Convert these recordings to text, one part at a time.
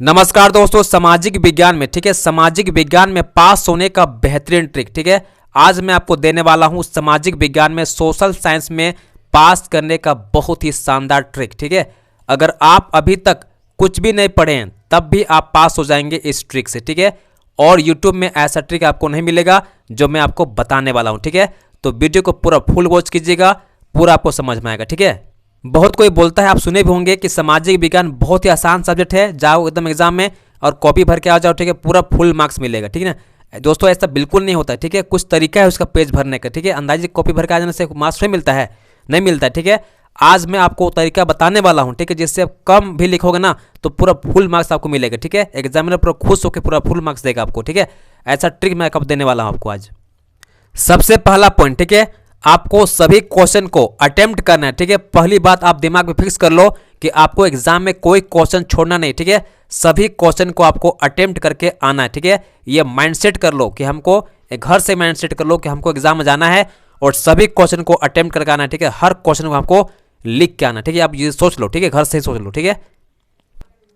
नमस्कार दोस्तों, सामाजिक विज्ञान में सामाजिक विज्ञान में पास होने का बेहतरीन ट्रिक आज मैं आपको देने वाला हूं। सामाजिक विज्ञान में सोशल साइंस में पास करने का बहुत ही शानदार ट्रिक अगर आप अभी तक कुछ भी नहीं पढ़े हैं तब भी आप पास हो जाएंगे इस ट्रिक से और YouTube में ऐसा ट्रिक आपको नहीं मिलेगा जो मैं आपको बताने वाला हूं तो वीडियो को पूरा फुल वॉच कीजिएगा, पूरा आपको समझ में आएगा बहुत कोई बोलता है, आप सुने भी होंगे कि सामाजिक विज्ञान बहुत ही आसान सब्जेक्ट है, जाओ एकदम एग्जाम में और कॉपी भर के आ जाओ पूरा फुल मार्क्स मिलेगा ना दोस्तों। ऐसा बिल्कुल नहीं होता कुछ तरीका है उसका पेज भरने का अंदाजे कॉपी भर के आ जाने से मार्क्स नहीं मिलता है आज मैं आपको तरीका बताने वाला हूँ जिससे आप कम भी लिखोगे ना तो पूरा फुल मार्क्स आपको मिलेगा एग्जामिनर पूरा खुश होकर पूरा फुल मार्क्स देगा आपको ऐसा ट्रिक मैं कब देने वाला हूँ आपको आज। सबसे पहला पॉइंट आपको सभी क्वेश्चन को अटेम्प्ट करना है पहली बात आप दिमाग में फिक्स कर लो कि आपको एग्जाम में कोई क्वेश्चन छोड़ना नहीं सभी क्वेश्चन को आपको अटेम्प्ट करके आना है ये माइंडसेट कर लो कि हमको घर से माइंडसेट कर लो कि हमको एग्जाम में जाना है और सभी क्वेश्चन को अटेम्प्ट करके आना है हर क्वेश्चन को आपको लिख के आना आप ये सोच लो घर से ही सोच लो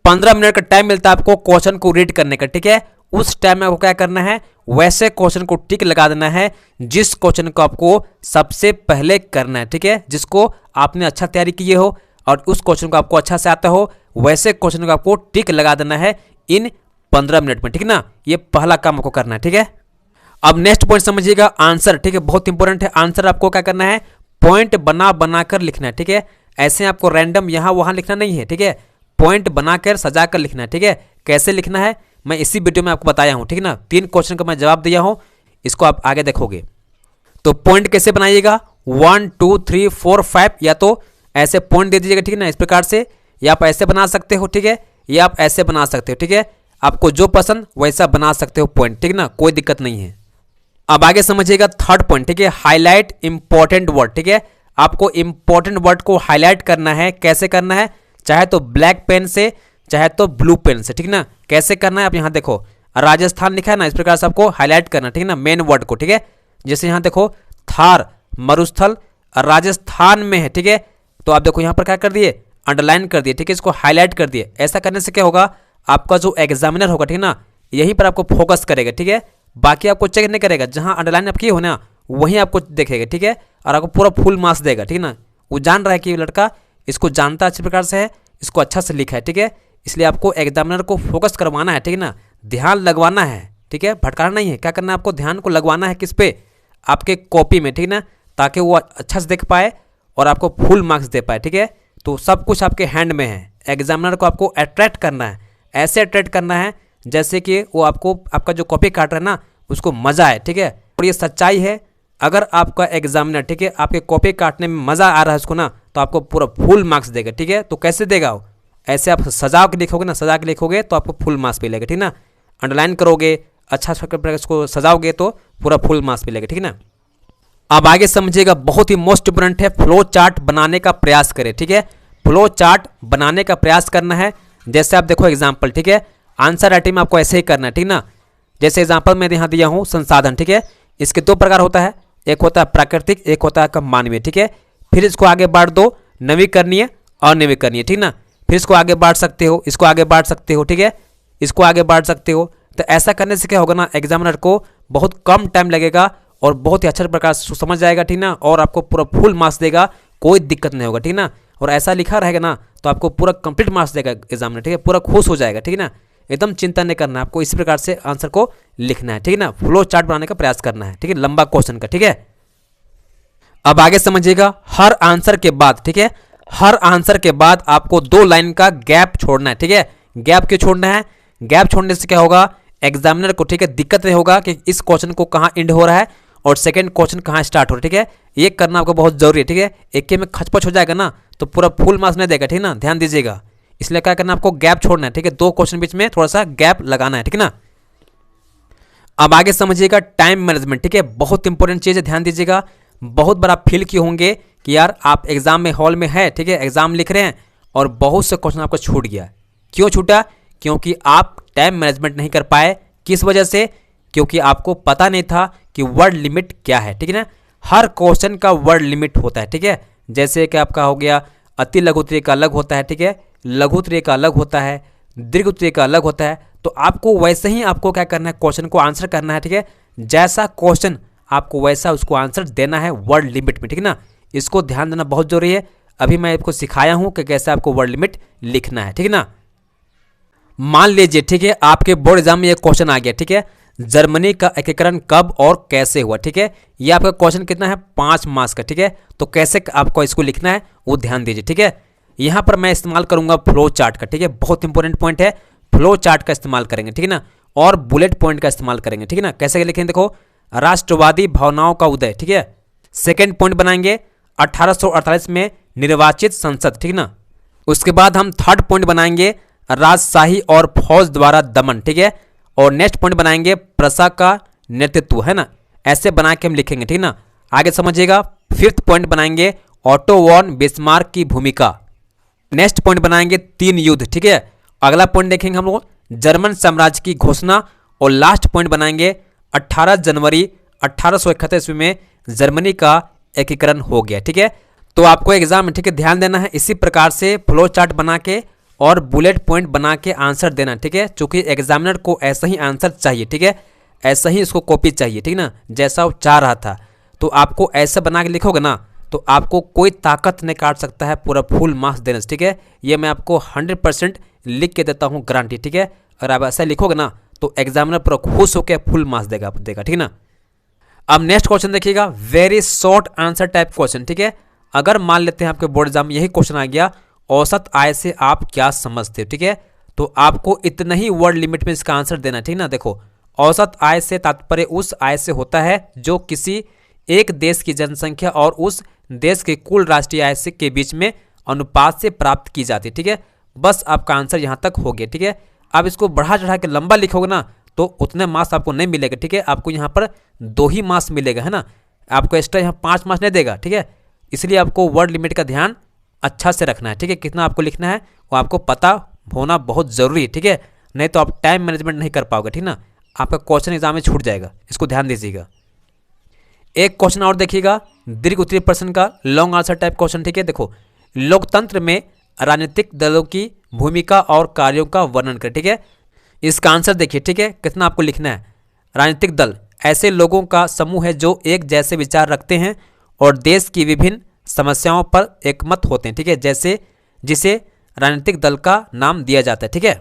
15 मिनट का टाइम मिलता है आपको क्वेश्चन को रीड करने का उस टाइम में आपको क्या करना है, वैसे क्वेश्चन को टिक लगा देना है जिस क्वेश्चन को आपको सबसे पहले करना है जिसको आपने अच्छा तैयारी की हो और उस क्वेश्चन को आपको अच्छा से आता हो, वैसे क्वेश्चन को आपको टिक लगा देना है इन 15 मिनट में ना। ये पहला काम आपको करना है अब नेक्स्ट पॉइंट समझिएगा, आंसर बहुत इंपॉर्टेंट है। आंसर आपको क्या करना है, पॉइंट बनाकर लिखना है ऐसे आपको रैंडम यहाँ वहाँ लिखना नहीं है पॉइंट बनाकर सजाकर लिखना है कैसे लिखना है मैं इसी वीडियो में आपको बताया हूँ ना। 3 क्वेश्चन का मैं जवाब दिया हूँ, इसको आप आगे देखोगे। तो पॉइंट कैसे बनाइएगा, 1 2 3 4 5 या तो ऐसे पॉइंट दे दीजिएगा ना इस प्रकार से, या आप ऐसे बना सकते हो या आप ऐसे बना सकते हो आपको जो पसंद वैसा बना सकते हो पॉइंट ना, कोई दिक्कत नहीं है। अब आगे समझिएगा third point highlight important word आपको इंपॉर्टेंट वर्ड को हाईलाइट करना है। कैसे करना है, चाहे तो ब्लैक पेन से चाहे तो ब्लू पेन से ना। कैसे करना है, आप यहाँ देखो राजस्थान लिखा है ना, इस प्रकार से आपको हाईलाइट करना ना मेन वर्ड को जैसे यहाँ देखो थार मरुस्थल राजस्थान में है तो आप देखो यहाँ पर क्या कर दिए, अंडरलाइन कर दिए इसको हाईलाइट कर दिए। ऐसा करने से क्या होगा, आपका जो एग्जामिनर होगा ना यहीं पर आपको फोकस करेगा बाकी आपको चेक नहीं करेगा, जहाँ अंडरलाइन आप किए हो ना वहीं आपको देखेगा और आपको पूरा फुल मार्क्स देगा ना। वो जान रहा है कि लड़का इसको जानता अच्छी प्रकार से है, इसको अच्छा से लिखा है इसलिए आपको एग्जामिनर को फोकस करवाना है ना, ध्यान लगवाना है भटकाना नहीं है। क्या करना है, आपको ध्यान को लगवाना है किस पे, आपके कॉपी में ना, ताकि वो अच्छा से देख पाए और आपको फुल मार्क्स दे पाए तो सब कुछ आपके हैंड में है। एग्जामिनर को आपको अट्रैक्ट करना है, ऐसे अट्रैक्ट करना है जैसे कि वो आपको आपका जो कॉपी काट रहा है ना उसको मज़ा आए और ये सच्चाई है। अगर आपका एग्जामिनर आपके कॉपी काटने में मज़ा आ रहा है उसको ना तो आपको पूरा फुल मार्क्स देगा तो कैसे देगा वो, ऐसे आप सजा के लिखोगे ना, सजा के लिखोगे तो आपको फुल मार्क्स मिलेगा ना। अंडरलाइन करोगे अच्छा इसको सजाओगे तो पूरा फुल मार्क्स मिलेगा ना। अब आगे समझिएगा, बहुत ही मोस्ट इंपोर्टेंट है, फ्लो चार्ट बनाने का प्रयास करें फ्लो चार्ट बनाने का प्रयास करना है। जैसे आप देखो एग्जाम्पल आंसर राइटिंग में आपको ऐसे ही करना है ना। जैसे एग्जाम्पल मैं यहाँ दिया हूँ संसाधन इसके 2 प्रकार होता है, एक होता है प्राकृतिक, एक होता है मानवीय फिर इसको आगे बांट दो, नवीकरणीय अनवीकरणीय ना। फिर इसको आगे बांट सकते हो, इसको आगे बांट सकते हो इसको आगे बांट सकते हो। तो ऐसा करने से क्या होगा ना, एग्जामिनर को बहुत कम टाइम लगेगा और बहुत ही अच्छा प्रकार से समझ जाएगा ना, और आपको पूरा फुल मार्क्स देगा, कोई दिक्कत नहीं होगा ना। और ऐसा लिखा रहेगा ना तो आपको पूरा कंप्लीट मार्क्स देगा एग्जामिनर पूरा खुश हो जाएगा ना। एकदम चिंता नहीं करना, आपको इसी प्रकार से आंसर को लिखना है ना। फ्लो चार्ट बनाने का प्रयास करना है लंबा क्वेश्चन का अब आगे समझिएगा, हर आंसर के बाद हर आंसर के बाद आपको 2 लाइन का गैप छोड़ना है गैप क्यों छोड़ना है, गैप छोड़ने से क्या होगा, एग्जामिनर को दिक्कत नहीं होगा कि इस क्वेश्चन को कहाँ एंड हो रहा है और सेकंड क्वेश्चन कहाँ स्टार्ट हो रहा है ये करना आपको बहुत जरूरी है एक के में खचपच हो जाएगा ना तो पूरा फुल मार्क्स नहीं देगा ना, ध्यान दीजिएगा। इसलिए क्या करना, आपको गैप छोड़ना है 2 क्वेश्चन बीच में थोड़ा सा गैप लगाना है ना। अब आगे समझिएगा टाइम मैनेजमेंट बहुत इंपॉर्टेंट चीज़ है, ध्यान दीजिएगा। बहुत बड़ा फील किए होंगे कि यार आप एग्जाम में हॉल में है एग्जाम लिख रहे हैं और बहुत से क्वेश्चन आपको छूट गया। क्यों छूटा, क्योंकि आप टाइम मैनेजमेंट नहीं कर पाए। किस वजह से, क्योंकि आपको पता नहीं था कि वर्ड लिमिट क्या है ना। हर क्वेश्चन का वर्ड लिमिट होता है जैसे कि आपका हो गया अति लघु त्रिय का अलग होता है लघु त्रिय का अलग होता है, दीर्घ उत्तरीय का अलग होता है। तो आपको वैसे ही आपको क्या करना है, क्वेश्चन को आंसर करना है, ठीक है। जैसा क्वेश्चन आपको वैसा उसको आंसर देना है वर्ड लिमिट में, ठीक है ना। इसको ध्यान देना बहुत जरूरी है। अभी मैं आपको सिखाया हूं कि कैसे आपको वर्ड लिमिट लिखना है, ठीक है ना। मान लीजिए, ठीक है, आपके बोर्ड एग्जाम में ये क्वेश्चन आ गया, ठीक है, जर्मनी का एकीकरण कब और कैसे हुआ, ठीक है। ये आपका क्वेश्चन कितना है, 5 मार्क्स का, ठीक है। तो कैसे आपको इसको लिखना है वो ध्यान दीजिए, ठीक है। यहाँ पर मैं इस्तेमाल करूंगा फ्लो चार्ट का, ठीक है। बहुत इंपॉर्टेंट पॉइंट है, फ्लो चार्ट का इस्तेमाल करेंगे, ठीक है ना। और बुलेट पॉइंट का इस्तेमाल करेंगे, ठीक है ना। कैसे लिखेंगे, देखो, राष्ट्रवादी भावनाओं का उदय, ठीक है। सेकेंड पॉइंट बनाएंगे 1848 में निर्वाचित संसद, ठीक है ना। उसके बाद हम थर्ड पॉइंट बनाएंगे राजशाही और फौज द्वारा दमन, ठीक है। और नेक्स्ट पॉइंट बनाएंगे प्रजा का नेतृत्व, है ना। ऐसे बना के हम लिखेंगे, ठीक है ना। आगे समझिएगा। फिफ्थ पॉइंट बनाएंगे ऑटो वॉन बिस्मार्क की भूमिका। नेक्स्ट पॉइंट बनाएंगे 3 युद्ध, ठीक है। अगला पॉइंट देखेंगे हम लोग जर्मन साम्राज्य की घोषणा। और लास्ट पॉइंट बनाएंगे 18 जनवरी 1871 ईस्वी में जर्मनी का एकीकरण हो गया, ठीक है। तो आपको एग्जाम में, ठीक है, ध्यान देना है इसी प्रकार से फ्लो चार्ट बना के और बुलेट पॉइंट बना के आंसर देना, ठीक है। चूंकि एग्जामिनर को ऐसा ही आंसर चाहिए, ठीक है, ऐसा ही इसको कॉपी चाहिए, ठीक ना, जैसा वो चाह रहा था। तो आपको ऐसा बना के लिखोगे ना तो आपको कोई ताकत नहीं काट सकता है पूरा फुल मार्क्स देने से, ठीक है। ये मैं आपको 100% लिख के देता हूँ, गारंटी, ठीक है। अगर आप ऐसा लिखोगे ना तो एग्जामिनर पूरा खुश होकर फुल मार्क्स देगा, ठीक है ना। अब नेक्स्ट क्वेश्चन देखिएगा, very short answer type question, ठीक है। अगर मान लेते हैं आपके बोर्ड एग्जाम में यही क्वेश्चन आ गया, औसत आय से आप क्या समझते हो, ठीक है। तो आपको इतना ही वर्ड लिमिट में इसका आंसर देना, ठीक ना। देखो, औसत आय से तात्पर्य उस आय से होता है जो किसी एक देश की जनसंख्या और उस देश के कुल राष्ट्रीय आय से के बीच में अनुपात से प्राप्त की जाती है, ठीक है। बस आपका आंसर यहाँ तक हो गया, ठीक है। अब इसको बढ़ा चढ़ा के लंबा लिखोगे ना तो उतने मार्क्स आपको नहीं मिलेगा, ठीक है। आपको यहाँ पर 2 ही मार्क्स मिलेगा, है ना। आपको एक्स्ट्रा यहाँ 5 मार्क्स नहीं देगा, ठीक है। इसलिए आपको वर्ड लिमिट का ध्यान अच्छा से रखना है, ठीक है। कितना आपको लिखना है वो आपको पता होना बहुत ज़रूरी है, ठीक है। नहीं तो आप टाइम मैनेजमेंट नहीं कर पाओगे, ठीक ना। आपका क्वेश्चन एग्जाम में छूट जाएगा, इसको ध्यान दीजिएगा। एक क्वेश्चन और देखिएगा, दीर्घ उत्तरीय प्रश्न का लॉन्ग आंसर टाइप क्वेश्चन, ठीक है। देखो, लोकतंत्र में राजनीतिक दलों की भूमिका और कार्यों का वर्णन करें, ठीक है। इसका आंसर देखिए, ठीक है, कितना आपको लिखना है। राजनीतिक दल ऐसे लोगों का समूह है जो एक जैसे विचार रखते हैं और देश की विभिन्न समस्याओं पर एकमत होते हैं, ठीक है। जैसे जिसे राजनीतिक दल का नाम दिया जाता है, ठीक है।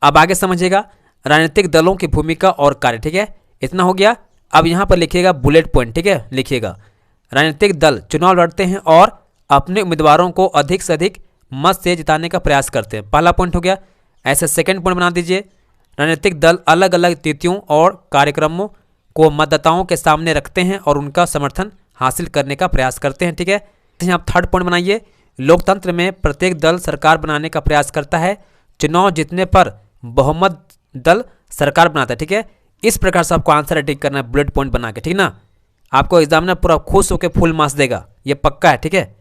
अब आगे समझिएगा, राजनीतिक दलों की भूमिका और कार्य, ठीक है। इतना हो गया। अब यहाँ पर लिखिएगा बुलेट पॉइंट, ठीक है। लिखिएगा, राजनीतिक दल चुनाव लड़ते हैं और अपने उम्मीदवारों को अधिक से अधिक मत से जिताने का प्रयास करते हैं, पहला पॉइंट हो गया। ऐसे सेकंड पॉइंट बना दीजिए, राजनीतिक दल अलग अलग नीतियों और कार्यक्रमों को मतदाताओं के सामने रखते हैं और उनका समर्थन हासिल करने का प्रयास करते हैं, ठीक है। यहाँ आप थर्ड पॉइंट बनाइए, लोकतंत्र में प्रत्येक दल सरकार बनाने का प्रयास करता है, चुनाव जीतने पर बहुमत दल सरकार बनाता है, ठीक है। इस प्रकार से आपको आंसर राइटिंग करना है बुलेट पॉइंट बना के, ठीक ना। आपको एग्जामिनर पूरा खुश होकर फुल मार्क्स देगा, ये पक्का है, ठीक है।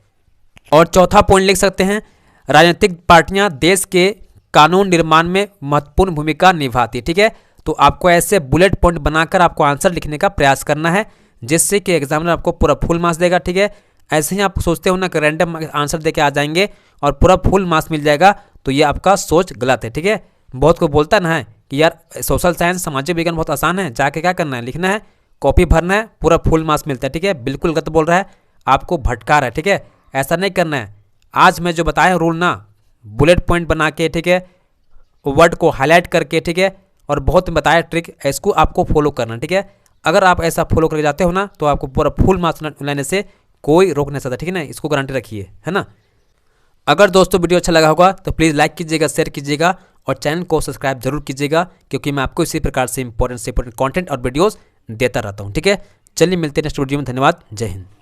और चौथा पॉइंट लिख सकते हैं, राजनीतिक पार्टियां देश के कानून निर्माण में महत्वपूर्ण भूमिका निभाती है, ठीक है। तो आपको ऐसे बुलेट पॉइंट बनाकर आपको आंसर लिखने का प्रयास करना है, जिससे कि एग्जामिनर आपको पूरा फुल मार्क्स देगा, ठीक है। ऐसे ही आप सोचते हो ना कि रैंडम आंसर देके आ जाएंगे और पूरा फुल मार्क्स मिल जाएगा, तो ये आपका सोच गलत है, ठीक है। बहुत को बोलता ना है कि यार सोशल साइंस सामाजिक विज्ञान बहुत आसान है, जाके क्या करना है, लिखना है, कॉपी भरना है, पूरा फुल मार्क्स मिलता है, ठीक है। बिल्कुल गलत बोल रहा है, आपको भटका रहा है, ठीक है। ऐसा नहीं करना है। आज मैं जो बताया रूल ना, बुलेट पॉइंट बना के, ठीक है, वर्ड को हाईलाइट करके, ठीक है, और बहुत बताया ट्रिक, इसको आपको फॉलो करना, ठीक है। अगर आप ऐसा फॉलो करके जाते हो ना तो आपको पूरा फुल मार्क्स लाने से कोई रोक नहीं सकता, ठीक है ना। इसको गारंटी रखिए, है ना। अगर दोस्तों वीडियो अच्छा लगा होगा तो प्लीज़ लाइक कीजिएगा, शेयर कीजिएगा और चैनल को सब्सक्राइब जरूर कीजिएगा, क्योंकि मैं आपको इसी प्रकार से इंपॉर्टेंट कंटेंट और वीडियोस देता रहता हूँ, ठीक है। चलिए मिलते हैं नेक्स्ट वीडियो में, धन्यवाद, जय हिंद।